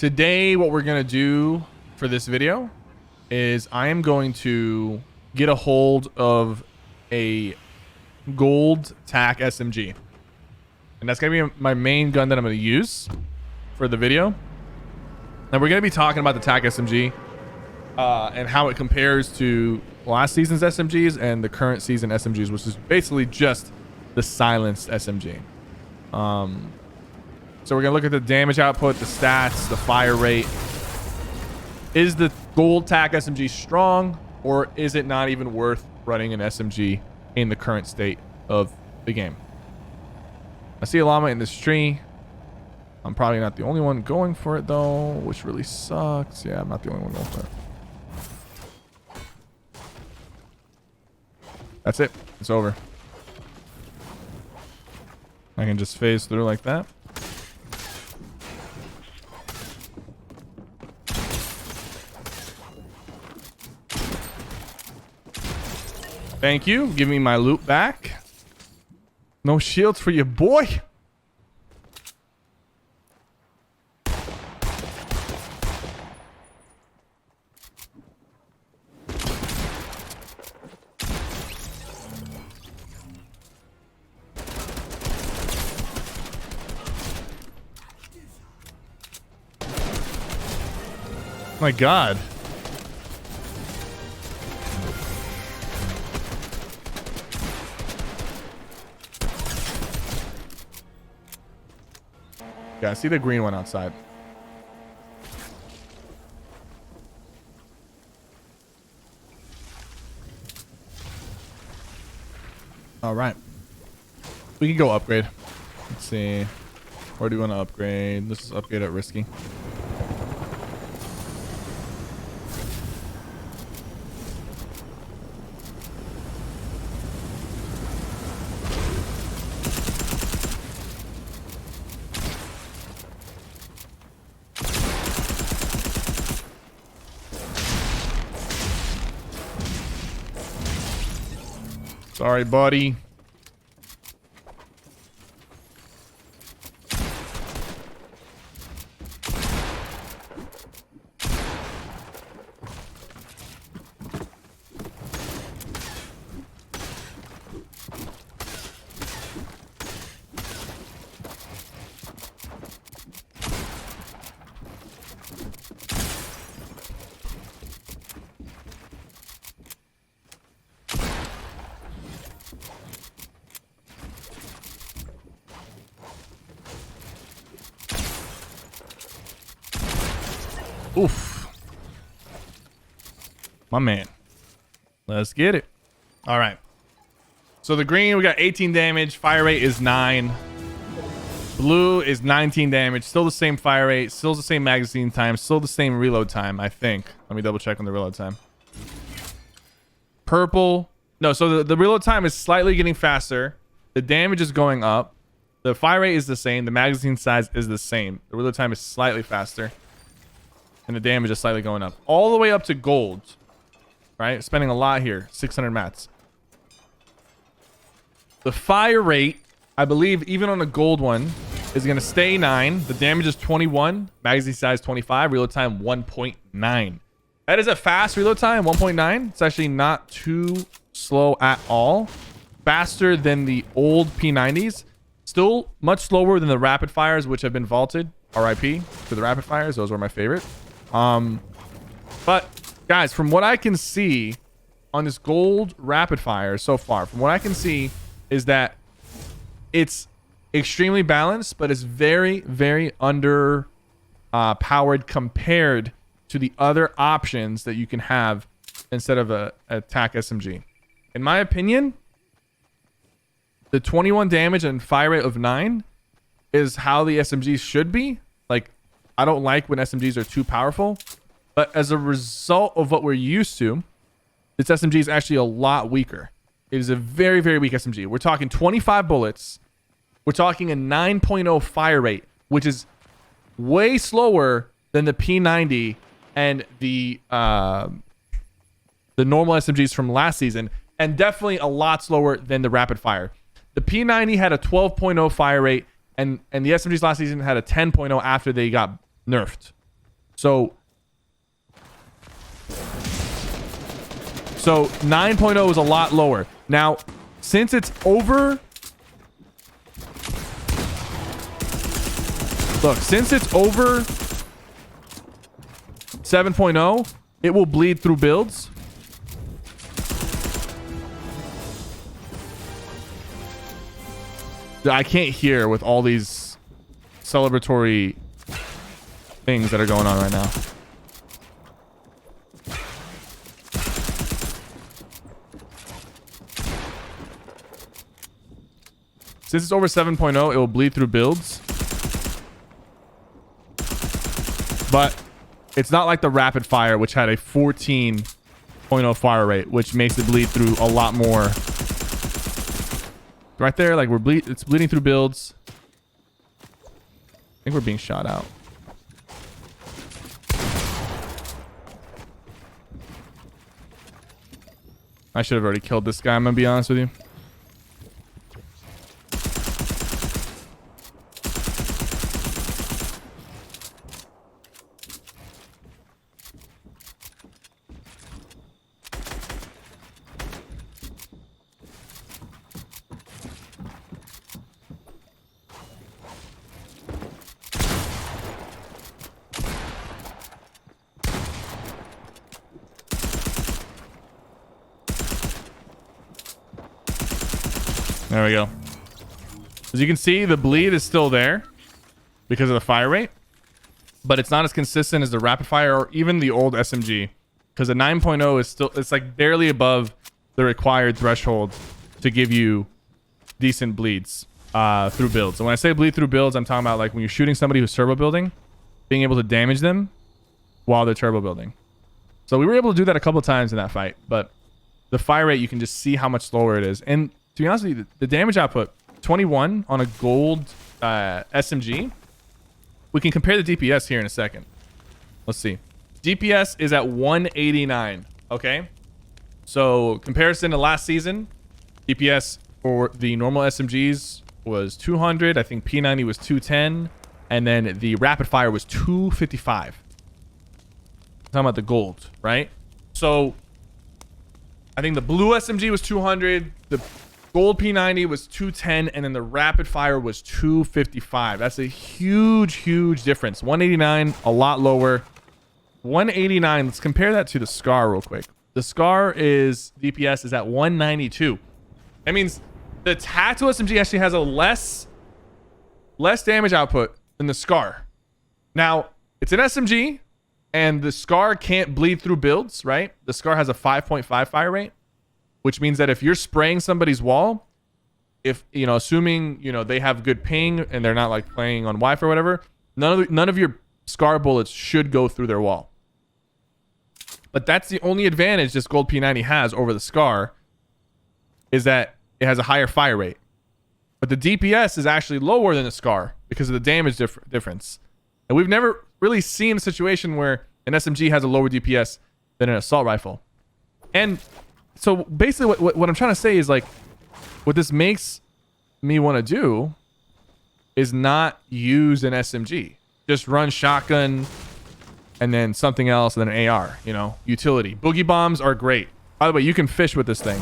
Today, what we're going to do for this video is I am going to get a hold of a gold TAC SMG. And that's going to be my main gun that I'm going to use for the video. And we're going to be talking about the TAC SMG and how it compares to last season's SMGs and the current season SMGs, which is basically just the silenced SMG. So we're going to look at the damage output, the stats, the fire rate. Is the gold TAC SMG strong, or is it not even worth running an SMG in the current state of the game? I see a llama in this tree. I'm probably not the only one going for it, though, which really sucks. Yeah, I'm not the only one going for it. That's it. It's over. I can just phase through like that. Thank you. Give me my loot back. No shields for your boy. My God. Yeah, I see the green one outside. All right. We can go upgrade. Let's see. Where do we want to upgrade? Let's just upgrade at risky. Sorry, buddy. Oof. My man. Let's get it. All right. So the green, we got 18 damage. Fire rate is 9. Blue is 19 damage. Still the same fire rate. Still the same magazine time. Still the same reload time, I think. Let me double check on the reload time. Purple. No, so the reload time is slightly getting faster. The damage is going up. The fire rate is the same. The magazine size is the same. The reload time is slightly faster. And the damage is slightly going up. All the way up to gold. Right? Spending a lot here. 600 mats. The fire rate, I believe, even on a gold one, is going to stay 9. The damage is 21. Magazine size 25. Reload time 1.9. That is a fast reload time. 1.9. It's actually not too slow at all. Faster than the old P90s. Still much slower than the rapid fires, which have been vaulted. RIP to the rapid fires. Those were my favorite. But guys, from what I can see on this gold rapid fire so far, from what I can see is that it's extremely balanced, but it's very, very under powered compared to the other options that you can have instead of a TAC SMG. In my opinion, the 21 damage and fire rate of 9 is how the SMGs should be. Like, I don't like when SMGs are too powerful, but as a result of what we're used to, this SMG is actually a lot weaker. It is a very, very weak SMG. We're talking 25 bullets. We're talking a 9.0 fire rate, which is way slower than the P90 and the normal SMGs from last season, and definitely a lot slower than the rapid fire. The P90 had a 12.0 fire rate, and the SMGs last season had a 10.0 after they got nerfed. So 9.0 is a lot lower. Now, since it's over... Look, since it's over 7.0, it will bleed through builds. I can't hear with all these celebratory things that are going on right now. Since it's over 7.0, it will bleed through builds. But it's not like the rapid fire, which had a 14.0 fire rate, which makes it bleed through a lot more. Right there, like it's bleeding through builds. I think we're being shot out. I should have already killed this guy, I'm gonna be honest with you. There we go. As you can see, the bleed is still there because of the fire rate, but it's not as consistent as the rapid fire or even the old SMG, because the 9.0 is still, it's like barely above the required threshold to give you decent bleeds through builds. And when I say bleed through builds, I'm talking about like when you're shooting somebody who's turbo building, being able to damage them while they're turbo building. So we were able to do that a couple of times in that fight, but the fire rate, you can just see how much slower it is. And to be honest with you, the damage output, 21 on a gold SMG. We can compare the DPS here in a second. Let's see. DPS is at 189. Okay. So comparison to last season, DPS for the normal SMGs was 200. I think P90 was 210. And then the rapid fire was 255. I'm talking about the gold, right? So I think the blue SMG was 200. The gold P90 was 210, and then the rapid fire was 255. That's a huge difference. 189, a lot lower. 189, let's compare that to the Scar real quick. The Scar is DPS is at 192. That means the tactical SMG actually has a less damage output than the Scar. Now, it's an SMG, and the Scar can't bleed through builds, right? The Scar has a 5.5 fire rate, which means that if you're spraying somebody's wall, if, you know, assuming, you know, they have good ping and they're not like playing on Wi-Fi or whatever, none of your Scar bullets should go through their wall. But that's the only advantage this gold P90 has over the Scar, is that it has a higher fire rate. But the DPS is actually lower than the Scar because of the damage difference. And we've never really seen a situation where an SMG has a lower DPS than an assault rifle. And so basically what I'm trying to say is, like, what this makes me want to do is not use an SMG. Just run shotgun and then something else and then an AR, you know, utility. Boogie bombs are great. By the way, you can fish with this thing.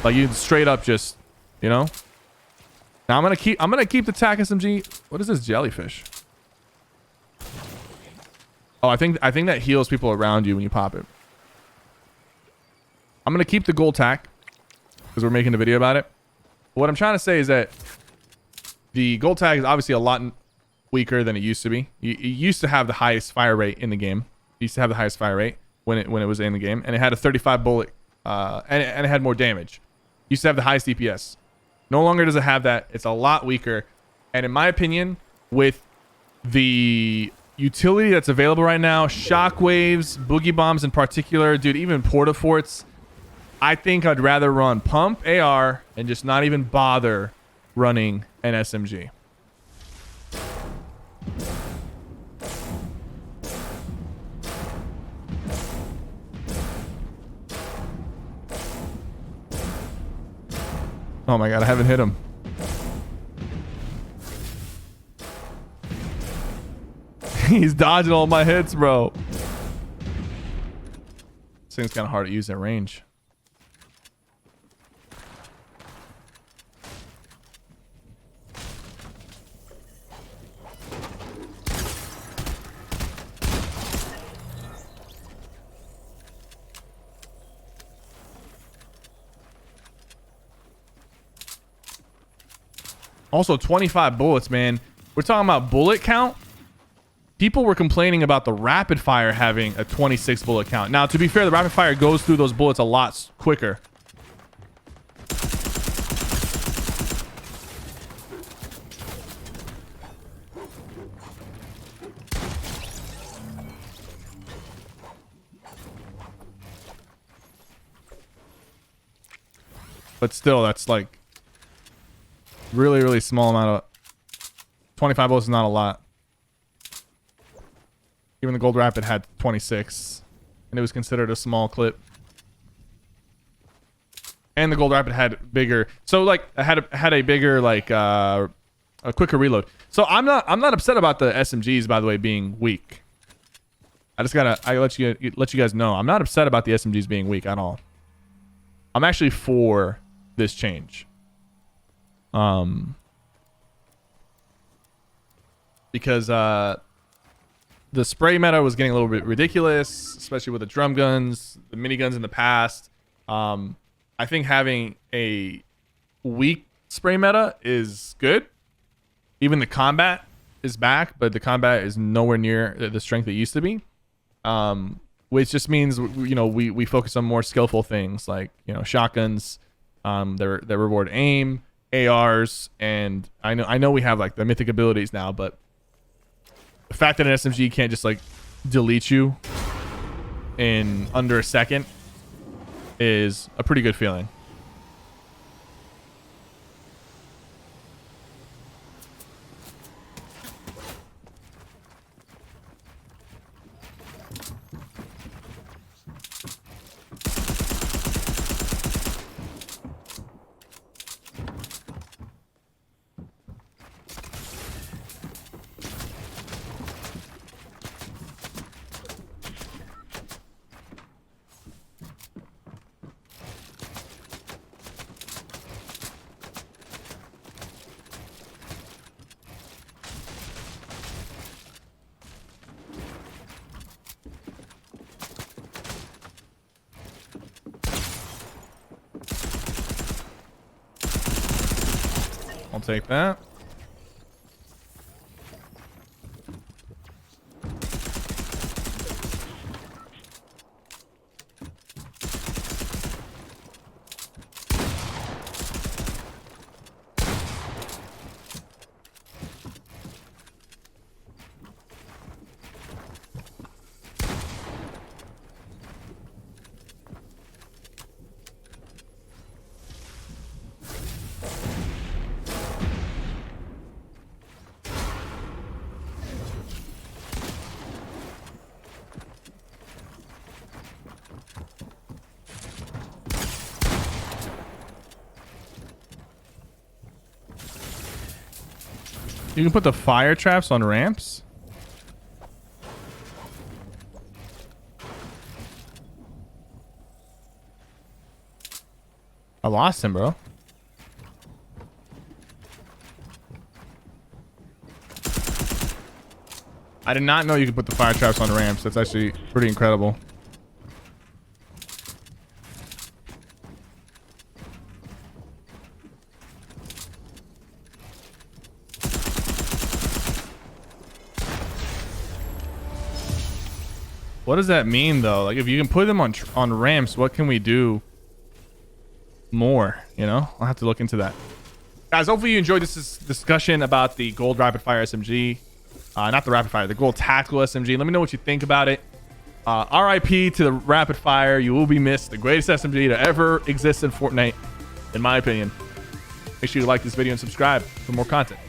Like, you can straight up just, you know. Now I'm gonna keep the TAC SMG. What is this jellyfish? Oh, I think that heals people around you when you pop it. I'm going to keep the gold tack because we're making a video about it. But what I'm trying to say is that the gold tag is obviously a lot weaker than it used to be. It used to have the highest fire rate in the game. It used to have the highest fire rate when it was in the game, and it had a 35 bullet and it had more damage. It used to have the highest DPS. No longer does it have that. It's a lot weaker. And in my opinion, with the utility that's available right now, shockwaves, boogie bombs in particular, dude, even portaforts, I think I'd rather run pump AR and just not even bother running an SMG. Oh my god, I haven't hit him. He's dodging all my hits, bro. This thing's kind of hard to use at range. Also, 25 bullets, man. We're talking about bullet count. People were complaining about the rapid fire having a 26 bullet count. Now, to be fair, the rapid fire goes through those bullets a lot quicker. But still, that's like really, really small amount of 25 bullets is not a lot. Even the gold rapid had 26 and it was considered a small clip. And the gold rapid had bigger, so like had a bigger like a quicker reload. So I'm not upset about the SMGs, by the way, being weak. I let you guys know I'm not upset about the SMGs being weak at all. I'm actually for this change. Because the spray meta was getting a little bit ridiculous, especially with the drum guns, the miniguns in the past. I think having a weak spray meta is good. Even the combat is back, but the combat is nowhere near the strength it used to be. Which just means, you know, we focus on more skillful things like, you know, shotguns, that reward aim, ARs, and I know we have like the mythic abilities now, but the fact that an SMG can't just like delete you in under a second is a pretty good feeling. I'll take that. You can put the fire traps on ramps? I lost him, bro. I did not know you could put the fire traps on ramps. That's actually pretty incredible. What does that mean though? Like if you can put them on ramps, what can we do more? You know, I'll have to look into that. Guys, hopefully you enjoyed this discussion about the gold rapid fire SMG. Not the rapid fire, the gold tactical SMG. Let me know what you think about it. RIP to the rapid fire. You will be missed. The greatest SMG to ever exist in Fortnite, in my opinion. Make sure you like this video and subscribe for more content.